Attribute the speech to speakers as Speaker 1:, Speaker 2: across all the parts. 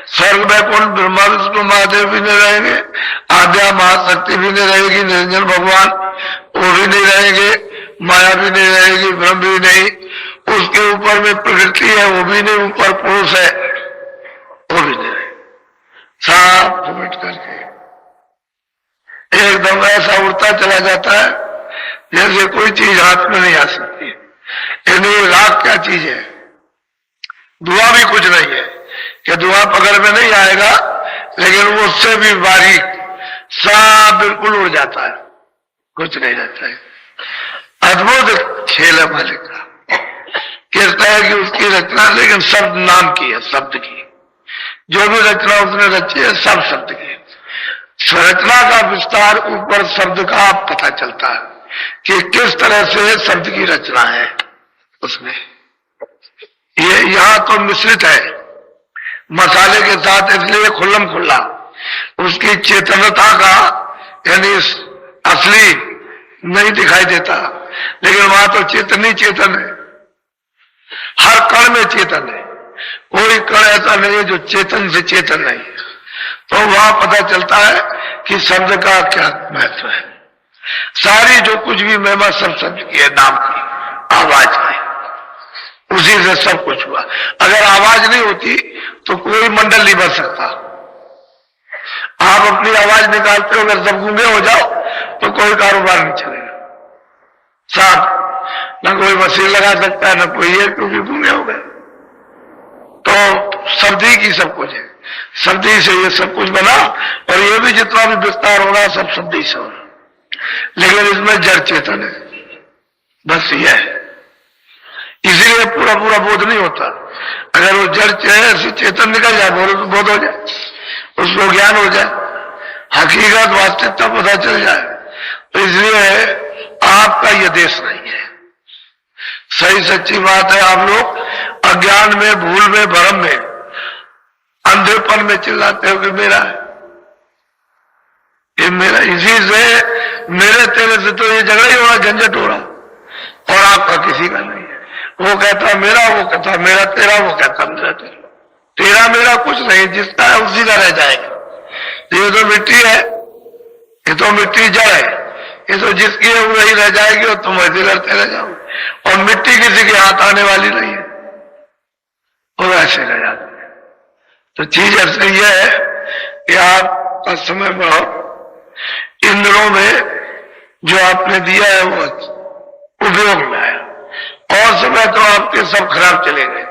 Speaker 1: स्वर्ग वैकुंठ ब्रह्मा विष्णु महादेव भी नहीं रहेंगे, आद्या महाशक्ति भी नहीं रहेगी, निरंजन भगवान वो भी नहीं रहेंगे, माया भी नहीं रहेगी, ब्रह्म भी नहीं, उसके ऊपर में प्रकृति है वो भी नहीं, ऊपर पुरुष है वो भी नहीं रहेगा। साफ समेट करके एकदम ऐसा उड़ता चला जाता है जैसे कोई चीज हाथ में नहीं आ सकती। यानी राग क्या चीज है, धुआं भी कुछ नहीं है कि धुआं पकड़ में नहीं आएगा, लेकिन वो उससे भी बारीक साफ बिल्कुल उड़ जाता है, कुछ नहीं रहता है। अद्भुत खेल है मालिक का। कहता है कि उसकी रचना लेकिन शब्द नाम की है, शब्द की, जो भी रचना उसने रची है सब शब्द की। रचना का विस्तार ऊपर शब्द का पता चलता है कि किस तरह से शब्द की रचना है उसमें। ये यहां तो मिश्रित है मसाले के साथ, इसलिए खुल्लम खुल्ला उसकी चेतनता का यानी असली नहीं दिखाई देता, लेकिन वहां तो चेतन ही चेतन है, हर कण में चेतन है, कोई कण ऐसा नहीं है जो चेतन से चेतन नहीं है। तो वहां पता चलता है कि शब्द का क्या महत्व है। सारी जो कुछ भी महिमा सब शब्द की है, नाम की, आवाज की, उसी से सब कुछ हुआ। अगर आवाज नहीं होती तो कोई मंडल नहीं बन सकता। आप अपनी आवाज निकालते हो, अगर सब गूंगे हो जाओ तो कोई कारोबार नहीं चलेगा। साफ न कोई मशीन लगा सकता है न कोई है, क्योंकि गूंगे हो गए। तो शब्द ही की सब कुछ है, शब्द ही से ये सब कुछ बना, और ये भी जितना भी विस्तार हो रहा सब शब्द ही से हो रहा। लेकिन इसमें जड़ चेतन है, बस यह है, इसीलिए पूरा पूरा बोध नहीं होता। अगर वो जड़ से चेतन निकल जाए, बोध हो जाए, उसको ज्ञान हो जाए, हकीकत वास्तविकता पता चल जाए, तो इसलिए आपका यह देश नहीं है। सही सच्ची बात है, आप लोग अज्ञान में, भूल में, भ्रम में, अंधेपन में चिल्लाते हो कि मेरा है, ये मेरा। इसी से मेरे तेरे से तो ये झगड़ा ही हो रहा, झंझट हो रहा, और आपका किसी का नहीं है। वो कहता मेरा, वो कहता मेरा तेरा, वो कहता मेरा तेरा। तेरा मेरा कुछ नहीं, जिसका है उसी का रह जाएगा। ये तो मिट्टी है, ये तो मिट्टी जड़ है, ये तो जिसकी है वही रह जाएगी, और तुम ऐसे करते रह जाओगे। और मिट्टी किसी के हाथ आने वाली नहीं है, वो ऐसे रह जाते हैं। तो चीज ऐसे यह है कि आपका समय बढ़ाओ, इंद्रों में जो आपने दिया है वो उपयोग में आया, और समय तो आपके सब खराब चले गए,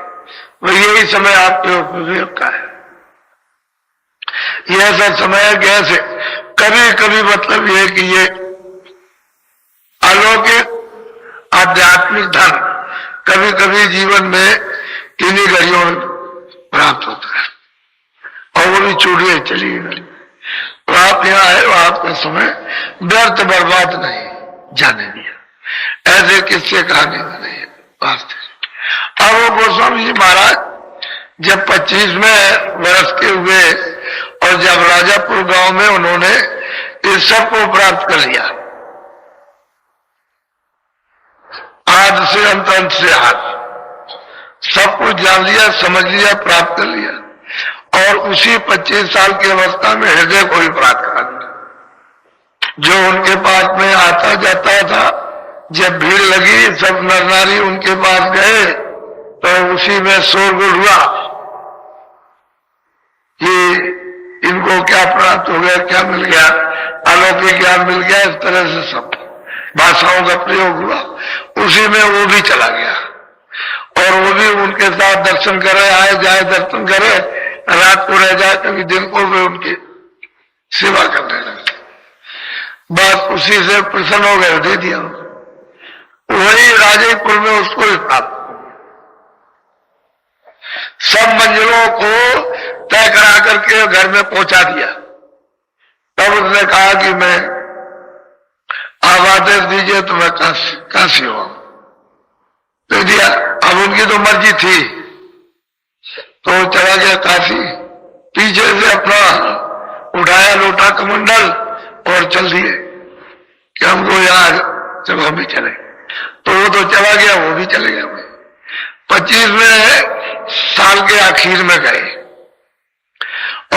Speaker 1: वो यही समय आपके उपयोग का है। यह ऐसा समय है कि ऐसे कभी कभी मतलब यह है कि ये अलौकिक आध्यात्मिक धन कभी कभी जीवन में किन्हीं घड़ियों में प्राप्त होता है, और वो भी चूड़ियां चली गई। तो आप यहाँ आए, आपका समय व्यर्थ बर्बाद नहीं जाने दिया। ऐसे किससे कहानी नहीं है वास्तव। अब वो गोस्वामी जी महाराज जब 25वें वर्ष के हुए, और जब राजापुर गांव में उन्होंने इस सब को प्राप्त कर लिया, आद से अंत, अंत से आद, सब कुछ जान लिया, समझ लिया, प्राप्त कर लिया, और उसी 25 साल की अवस्था में हृदय को भी प्राप्त कर लिया। जो उनके पास में आता जाता था, जब भीड़ लगी, सब नर नारी उनके पास गए, तो उसी में शोरगुल हुआ कि इनको क्या प्राप्त हो गया, क्या मिल गया, अलौकिक ज्ञान मिल गया। इस तरह से सब भाषाओं का प्रयोग हुआ, उसी में वो भी चला गया, और वो भी उनके साथ दर्शन करे, आए जाए दर्शन करे, रात को रह जाए, कभी दिन को भी उनकी सेवा करने लगे। बस उसी से प्रसन्न हो गए, दे दिया। वही राजेपुर में उसको ही प्राप्त, सब मंजिलों को तय करा करके घर में पहुंचा दिया। तब उसने कहा कि मैं आप आदेश दीजिए तो मैं काशी हुआ, दे दिया। अब उनकी तो मर्जी थी, तो चला गया काशी। पीछे से अपना उठाया लोटा कमंडल और चल दिए कि हमको यहाँ जब हम भी चले, तो वो तो चला गया, वो भी चले गया। 25वें साल के आखिर में गए,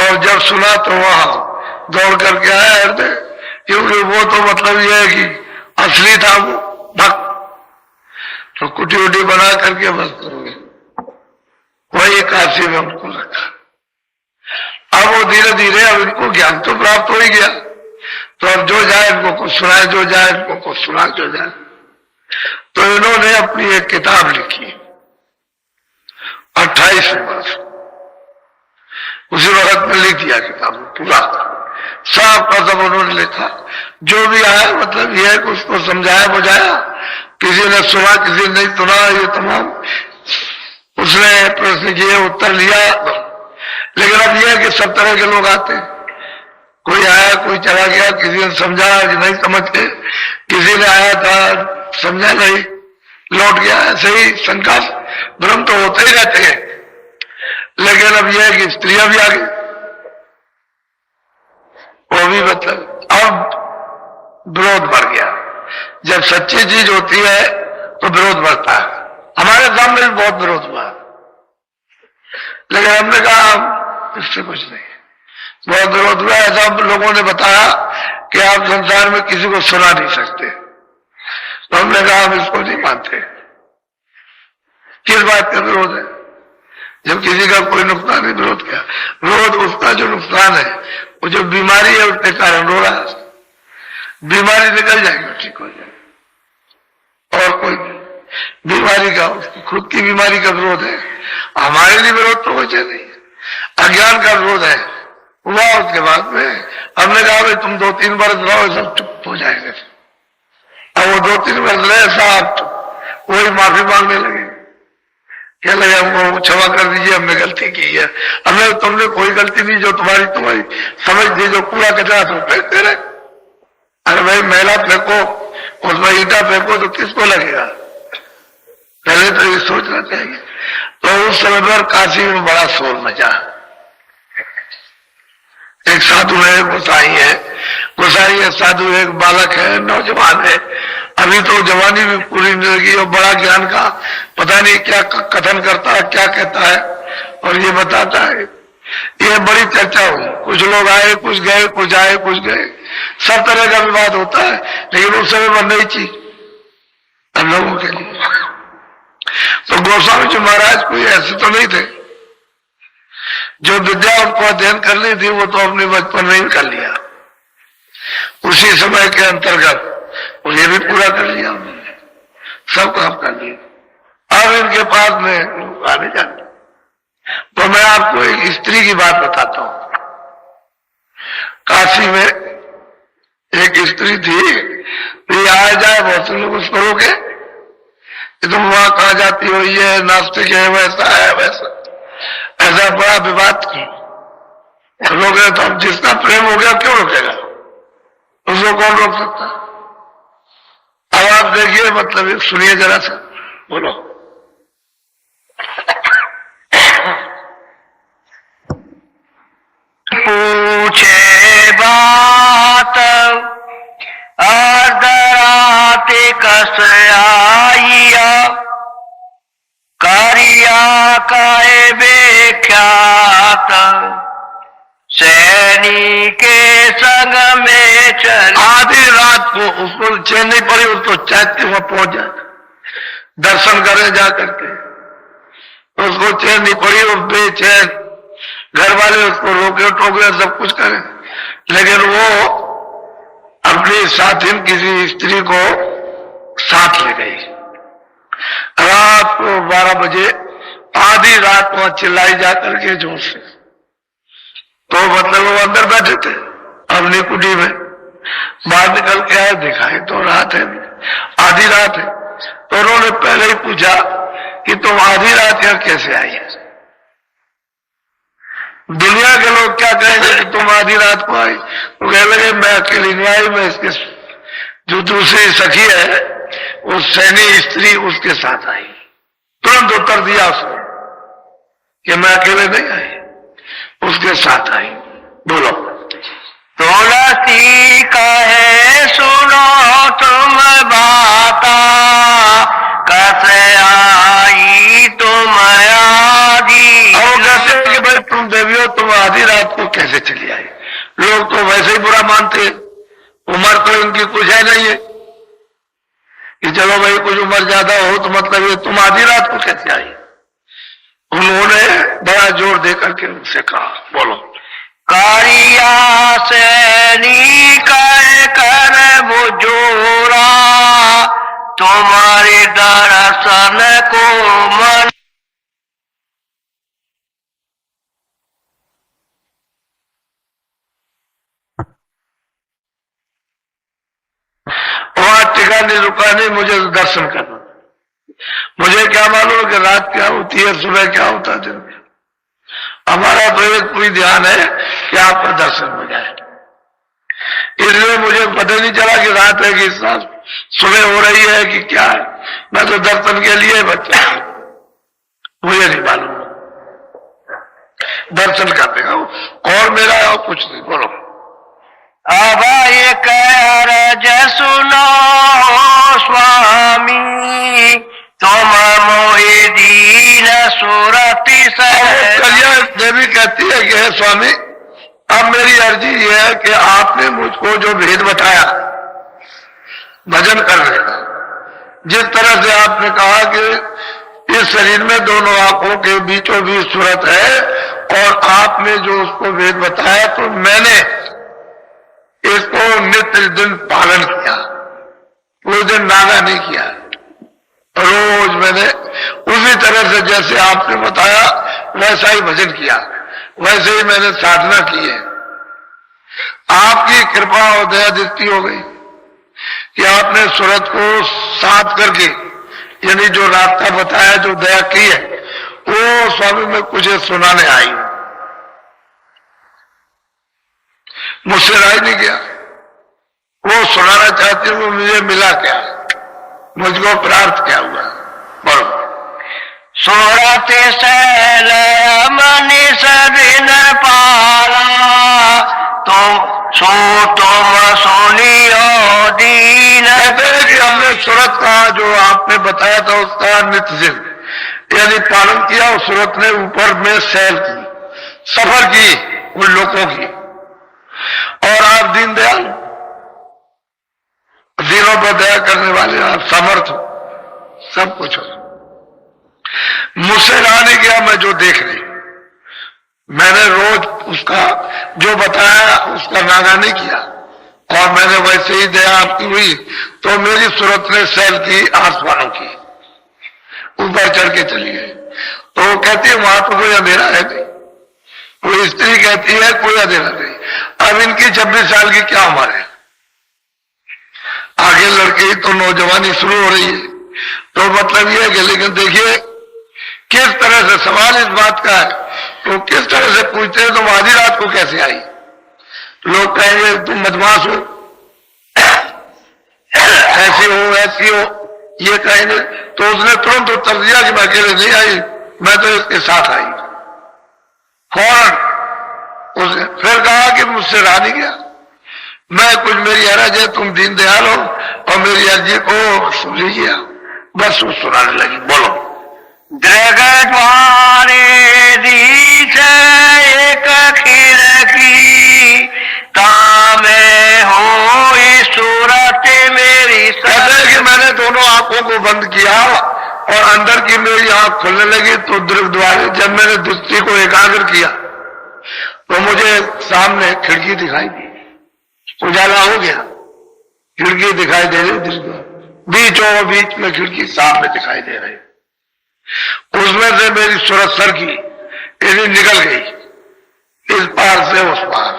Speaker 1: और जब सुना तो वहां दौड़ करके आया हृदय, क्योंकि वो तो मतलब यह है कि असली था वो भक्त। तो कुटी उटी बना करके बस करोगे, वही काशी में उनको रखा। अब वो धीरे धीरे अब इनको ज्ञान तो प्राप्त हो ही गया, तो अब जो जाए इनको कुछ सुनाए, जो जाए इनको कुछ सुना, जो जाए। तो इन्होंने अपनी एक किताब लिखी 28 वर्ष, उसी वक्त में लिख दिया किताब पूरा सब का सब उन्होंने लिखा। जो भी आया मतलब यह है कि उसको समझाया बुझाया, किसी ने सुना किसी ने नहीं सुना, ये तमाम उसने प्रश्न किए, उत्तर लिया। लेकिन अब यह है कि सब तरह के लोग आते हैं, कोई आया कोई चला गया, किसी ने समझा कि नहीं समझ के, किसी ने आया था समझा नहीं लौट गया। ऐसे ही शंका भ्रम तो होते ही रहते हैं। लेकिन अब यह है कि स्त्रियां भी आ गई, वो भी मतलब अब विरोध बढ़ गया। जब सच्ची चीज होती है तो विरोध बढ़ता है। हमारे सामने भी बहुत विरोध हुआ, लेकिन हमने कहा इससे कुछ नहीं, बहुत विरोध हुआ। ऐसा लोगों ने बताया कि आप संसार में किसी को सुना नहीं सकते, तो हमने कहा हम इसको नहीं मानते। किस बात का विरोध है? जब किसी का कोई नुकसान नहीं, विरोध क्या? विरोध उसका जो नुकसान है, वो जो बीमारी है उसके कारण रो रहा है। बीमारी निकल जाएगी, ठीक हो जाएगी। और कोई बीमारी का, उसकी खुद की बीमारी का विरोध है। हमारे लिए विरोध तो वैसे नहीं है, अज्ञान का विरोध है। हुआ उसके बाद में हमने कहा भाई तुम 2-3 वर्ष रहो, सब चुप हो जाएंगे। अब वो 2-3 वर्ष रहे साहब, वही माफी मांगने लगे, क्या लगे हमको क्षमा कर दीजिए, हमने गलती की है। हमने तुमने कोई गलती नहीं, जो तुम्हारी समझ थी, जो कूड़ा कचरा तो फेंकते रहे। अरे भाई मैला फेंको, उसमें ईटा फेंको तो किसको लगेगा? पहले तो ये सोचना चाहिए। तो उस समय पर काशी में बड़ा शोर मचा। एक साधु है, गोसाई है, गोसाई है, साधु एक बालक है, नौजवान है, अभी तो जवानी भी पूरी नहीं लगी, और बड़ा ज्ञान का पता नहीं क्या कथन करता है, क्या कहता है और ये बताता है। ये बड़ी चर्चा हुई, कुछ लोग आए कुछ गए, कुछ आए कुछ गए, सब तरह का विवाद होता है। लेकिन उस समय बन रही चीज हम लोगों के लिए। तो गोस्वामी जी महाराज कोई ऐसे तो नहीं थे, जो विद्या उनको अध्ययन करनी थी वो तो अपने बचपन में ही कर लिया, उसी समय के अंतर्गत और ये भी पूरा कर लिया उन्होंने, सब काम कर लिया। अब इनके पास में लोग आने जाते। तो मैं आपको एक स्त्री की बात बताता हूं। काशी में एक स्त्री थी, ये आए जाए बहुत से लोग उसको रोके कि तुम वहां कहां जाती हो, ये नास्तिक है, वैसा है वैसा, ऐसा बड़ा विवाद किया। रोके तो अब जिसका प्रेम हो गया क्यों रोकेगा, उसको कौन रोक सकता? अब आप देखिए, मतलब सुनिए जरा सा, बोलो।
Speaker 2: पूछे बात अर्धरात कस आइया, कारिया काए बेख्यात, सैनी के संग में चल।
Speaker 1: आधी रात को उसको चैन नहीं पड़ी, उसको चाहते वहां पहुंच जाए, दर्शन करे जा करके, उसको चैन नहीं पड़ी, वो बेचैन, घर वाले उसको रोके टोके सब कुछ करें, लेकिन वो अपनी साथिन किसी स्त्री को साथ ले गई। रात को 12 बजे, आधी रात वहां चिल्लाई जाकर के जोर से। तो मतलब वो अंदर बैठे थे अपनी कुटी में, बाहर निकल के आए, दिखाई तो रात है, आधी रात है। तो उन्होंने पहले ही पूछा कि तुम आधी रात यहाँ कैसे आई है? दुनिया के लोग क्या कहेंगे कि तुम आधी रात को आई? तो कहने लगे मैं अकेली नहीं आई, मैं इसके जो दूसरी सखी है, वो सैनी स्त्री, उसके साथ आई। तुरंत उत्तर दिया उसने कि मैं अकेले नहीं आई, उसके साथ आई। बोलो।
Speaker 2: तुलसी कहे सुनो तुम बाता, कस आई तुम आदि।
Speaker 1: और कहते हैं कि भाई तुम देवी हो, तुम आधी रात को कैसे चली आई? लोग तो वैसे ही बुरा मानते हैं, उम्र तो इनकी कुछ है नहीं है कि चलो भाई कुछ उम्र ज्यादा हो तो मतलब ये तुम आधी रात को कैसे आई? उन्होंने बड़ा जोर दे करके उनसे कहा, बोलो।
Speaker 2: कारिया से निकल कर वो जोरा, तुम्हारे दर्शन को मन।
Speaker 1: वहां टिका नहीं, रुका नहीं, मुझे दर्शन करना। मुझे क्या मालूम कि रात क्या होती है, सुबह क्या होता है, दिन में। हमारा तो एक पूरी ध्यान है कि आपका दर्शन हो जाए। इसलिए मुझे पता नहीं चला कि रात है कि सुबह हो रही है कि क्या है। मैं तो दर्शन के लिए बच्चा, मुझे नहीं मालूम। दर्शन करने का और मेरा और कुछ नहीं। बोलो।
Speaker 2: अब एक अर्ज सुनो स्वामी, तुम मोहि दीन सुरति
Speaker 1: कलिया देवी कहती है कि हे स्वामी, अब मेरी अर्जी यह है कि आपने मुझको जो भेद बताया भजन करने का, जिस तरह से आपने कहा कि इस शरीर में दोनों आंखों के बीचों बीच सूरत है, और आपने जो उसको भेद बताया तो मैंने इसको नित्य दिन पालन किया, कोई दिन नागा नहीं किया। रोज मैंने उसी तरह से जैसे आपने बताया वैसा ही भजन किया, वैसे ही मैंने साधना की है। आपकी कृपा और दया दृष्टि हो गई कि आपने सूरत को साफ करके, यानी जो रास्ता बताया, जो दया की है, वो स्वामी मैं कुछ सुनाने आई हूं। मुझसे राय नहीं किया, वो सुनाना चाहती हूँ। मुझे मिला क्या, मुझको प्राप्त क्या हुआ? बोलो।
Speaker 2: सूरत शैल मनीष बिन पाला, तुम सुनियो दीन।
Speaker 1: कहते हैं कि हमने सूरत का जो आपने बताया था उसका नित्य दिन यानी पालन किया, और सूरत ने ऊपर में सैर की, सफर की उन लोगों की। और आप दीनदयाल, दीनों पर दया करने वाले, आप समर्थ हो, सब कुछ हो। मुझसे रहा नहीं गया, मैं जो देख रही, मैंने रोज उसका जो बताया उसका नागा नहीं किया, और मैंने वैसे ही दया आपकी हुई तो मेरी सूरत ने सैल की आसमानों की, ऊपर चढ़ के चली गई। तो वो कहती है वहां तो कोई अंधेरा है नहीं, कोई स्त्री कहती है कोई अंधेरा नहीं। अब इनकी 26 साल की क्या उम्र है, आगे लड़के तो नौजवानी शुरू हो रही है, तो मतलब ये है कि, लेकिन देखिए किस तरह से सवाल इस बात का है, तो किस तरह से पूछते हैं तुम आधी रात को कैसे आई? लोग कहेंगे तुम बदमाश हो, ऐसी हो ऐसी हो, ये कहेंगे। तो उसने तुरंत उत्तर दिया कि मैं अकेले नहीं आई, मैं तो इसके साथ आई। फौरन उसने फिर कहा कि मुझसे रहा नहीं गया, मैं कुछ मेरी अर्ज है, तुम दीनदयाल हो और मेरी अर्जी को सुन लीजिए। बस वो सुनाने लगी। बोलो।
Speaker 2: जगद्वारे दीछ एक खिड़की, तामे हो सूरत मेरी।
Speaker 1: कहते हैं कि मैंने दोनों आंखों को बंद किया और अंदर की मेरी आंख खुलने लगी, तो द्वारे जब मैंने दृष्टि को एकाग्र किया तो मुझे सामने खिड़की दिखाई दी, उजाला हो गया, खिड़की दिखाई दे रही, बीचों बीच में खिड़की सामने दिखाई दे रही। उसमें से मेरी सूरत सर की यदि निकल गई, इस पार से उस पार,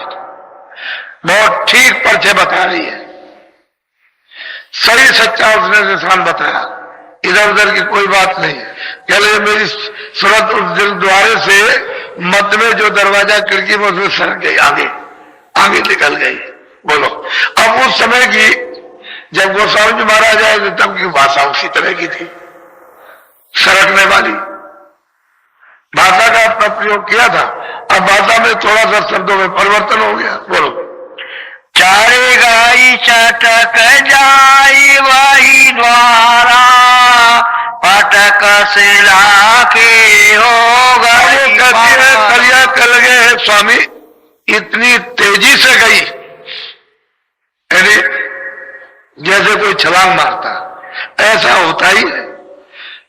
Speaker 1: बहुत ठीक पर्चे बता रही है, सही सच्चा उसने निशान बताया, इधर उधर की कोई बात नहीं। कह रहे मेरी सूरत उस दिल द्वारे से मध्य में जो दरवाजा खिड़की में उसमें सर गई, आगे आगे निकल गई। बोलो। अब उस समय की जब गोस्वामी जी महाराज आए तब की भाषा उसी तरह की थी, सरकने वाली भाषा का अपना प्रयोग किया था। अब भाषा में थोड़ा सा शब्दों में परिवर्तन हो गया। बोलो।
Speaker 2: चारे गाई चटक जाई वही द्वारा, पटक सिला के हो गई।
Speaker 1: वो कहती है कलिया कल गए है स्वामी, इतनी तेजी से गई यानी जैसे कोई छलांग मारता, ऐसा होता ही है।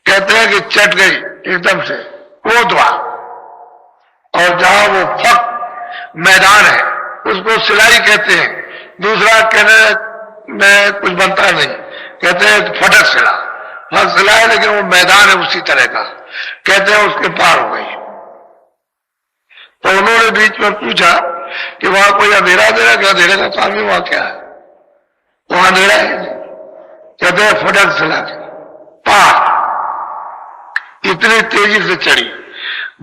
Speaker 1: कहते हैं कि चट गई एकदम से कोतवा, और जहां वो फक मैदान है उसको सिलाई कहते हैं। दूसरा कहने में कुछ बनता नहीं, कहते हैं फटक सिला, फटक सिला है लेकिन वो मैदान है उसी तरह का, कहते हैं उसके पार हो गई। तो उन्होंने बीच में पूछा कि वहां कोई अंधेरा अंधेरा, क्या अंधेरे का काम ही वहां क्या है, वहां अंधेरा है। कहते हैं फटक सिला के पार, इतनी तेजी से चढ़ी।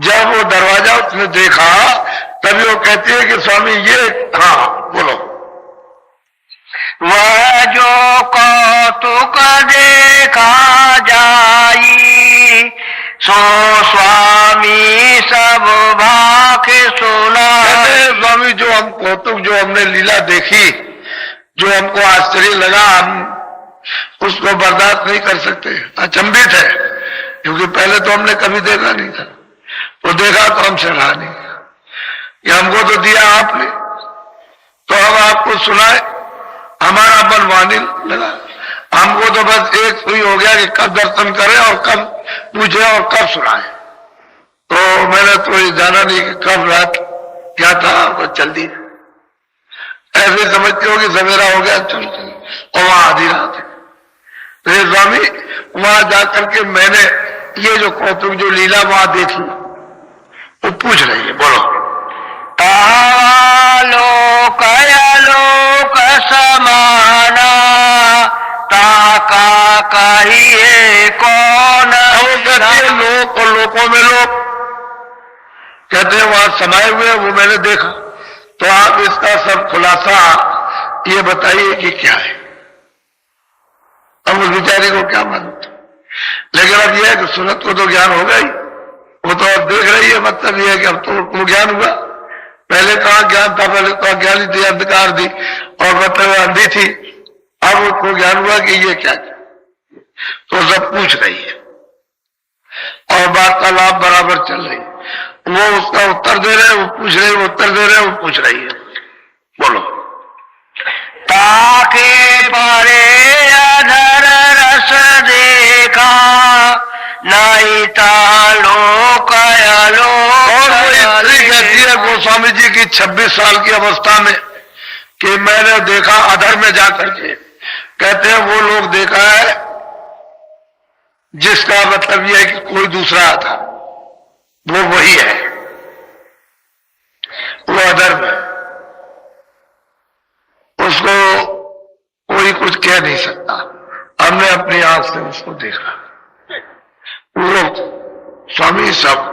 Speaker 1: जब वो दरवाजा उसने देखा तभी वो कहती है कि स्वामी ये, हाँ बोलो,
Speaker 2: वह जो कौतुक देखा जाई, सो स्वामी सब भाके सुना।
Speaker 1: कहते हैं स्वामी जो हम कौतुक, जो हमने लीला देखी, जो हमको आश्चर्य लगा, हम उसको बर्दाश्त नहीं कर सकते, अचंभित है, क्योंकि पहले तो हमने कभी देखा नहीं था। तो देखा तो हमसे रहा नहीं, ये हमको तो दिया आपने, तो हम आपको सुनाए, हमारा मन वाणी लगा। हमको तो बस एक हुई हो गया कि कब दर्शन करें और कब पूछे और कब सुनाए। तो मैंने तो ये जाना नहीं कि कब रात क्या था, और चल दी ऐसे समझते हो कि सवेरा हो गया चल, और वहां आधी रात है। तो ये स्वामी वहां जाकर के मैंने ये जो कौतुक, जो लीला वहां देखी, वो पूछ रही है, बोलो।
Speaker 2: लोक लोक समाना, ताका कहिए कौन।
Speaker 1: वो कहते हैं लोक और लोकों में लोक, कहते हैं वहां समाये हुए, वो मैंने देखा। तो आप इसका सब खुलासा ये बताइए कि क्या है। अब उस बेचारी को क्या मालूम था, लेकिन अब यह है कि सुनत को तो ज्ञान हो गई, वो तो अब देख रही है, मतलब यह है कि अब तो ज्ञान हुआ। पहले कहाँ ज्ञान था, पहले तो अज्ञानी थी, अंधकार थी, और मतलब अंधी थी। अब उसको ज्ञान हुआ कि ये क्या, तो सब पूछ रही है और वार्तालाप बराबर चल रही है। वो उसका उत्तर दे रहे, वो पूछ रहे, वो उत्तर दे रहे, वो पूछ रही है, बोलो।
Speaker 2: ताके परे अधर रस देखा, नहीं तालोक अलोक।
Speaker 1: और वो इतनी कहती है गोस्वामी जी की 26 साल की अवस्था में कि मैंने देखा अधर में जाकर के। कहते हैं वो लोग देखा है जिसका मतलब यह है कि कोई दूसरा था, वो वही है, वो अधर में, उसको कोई कुछ कह नहीं सकता। हमने अपनी आंख से उसको देखा। पूरा स्वामी सब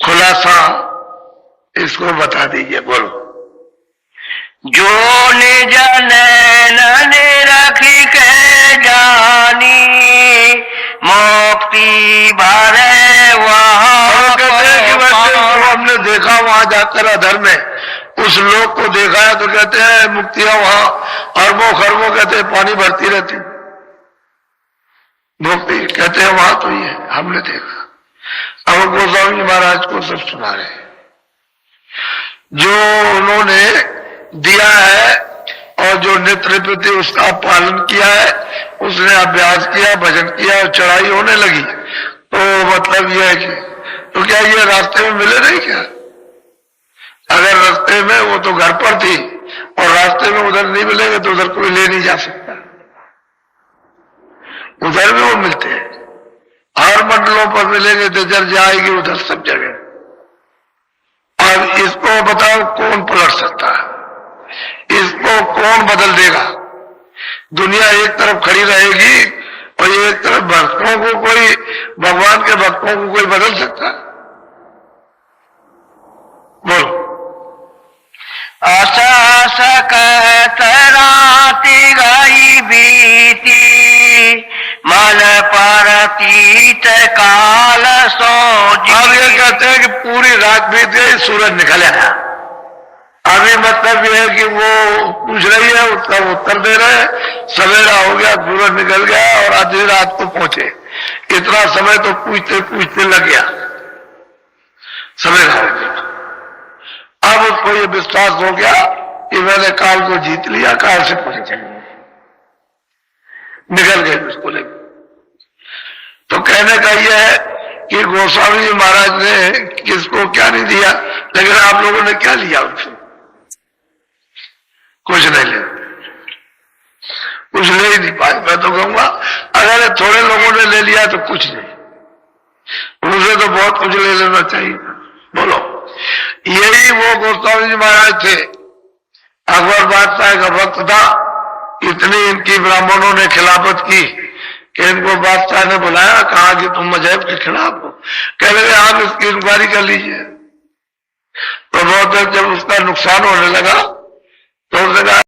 Speaker 1: खुलासा इसको बता दीजिए, बोलो।
Speaker 2: जो निज नैन रखी के जानी, मुक्ति भरे वहाँ।
Speaker 1: कहते हैं कि वैसे जो हमने देखा वहां जाकर अधर में, उस लोक को देखा है, तो कहते हैं मुक्तियां वहां अरबों खरबों कहते हैं पानी भरती रहती, मुक्ति कहते हैं वहां तो ये हमने देखा। अब गोस्वामी महाराज को सब सुना रहे, जो उन्होंने दिया है और जो नित्य प्रति उसका पालन किया है, उसने अभ्यास किया, भजन किया और चढ़ाई होने लगी। तो मतलब यह है कि तो क्या ये रास्ते में मिले नहीं क्या? अगर रास्ते में वो तो घर पर थी और रास्ते में उधर नहीं मिलेंगे तो उधर कोई ले नहीं जा सकता, उधर भी वो मिलते हैं। हर मंडलों पर मिलेंगे तो जल जाएगी उधर सब जगह। अब इसको बताओ कौन पलट सकता है, इसको कौन बदल देगा? दुनिया एक तरफ खड़ी रहेगी और एक तरफ भक्तों को, कोई भगवान के भक्तों को कोई बदल सकता है? बोलो।
Speaker 2: असास कहत राति गई बीती, मन परतीत काल सो।
Speaker 1: अब ये कहते हैं कि पूरी रात बीत गई, सूरज निकल आया, अभी मतलब यह है कि वो पूछ रही है, उसका वो उत्तर दे रहे हैं। सवेरा हो गया, सूरज निकल गया और आधी रात को पहुंचे। इतना समय तो पूछते पूछते लग गया, सवेरा हो गया। अब उसको ये विश्वास हो गया कि मैंने काल को जीत लिया, काल से पहुंचे। निकल गए उसको लेकर। तो कहने का यह है कि गोस्वामी जी महाराज ने किसको क्या नहीं दिया, लेकिन आप लोगों ने क्या लिया उनसे? कुछ नहीं ले, कुछ ले ही नहीं पाए। मैं तो कहूंगा अगर थोड़े लोगों ने ले लिया तो कुछ नहीं, उनसे तो बहुत कुछ ले लेना चाहिए। बोलो, यही वो गोस्वामी जी महाराज थे, अकबर बादशाह का भक्त था। इतनी इनकी ब्राह्मणों ने खिलाफत की कि इनको बादशाह ने बुलाया, कहा कि तुम मजहब के खिलाफ हो। कह रहे आप इसकी इंक्वायरी कर लीजिए। तो बहुत जब उसका नुकसान होने लगा तो उसने कहा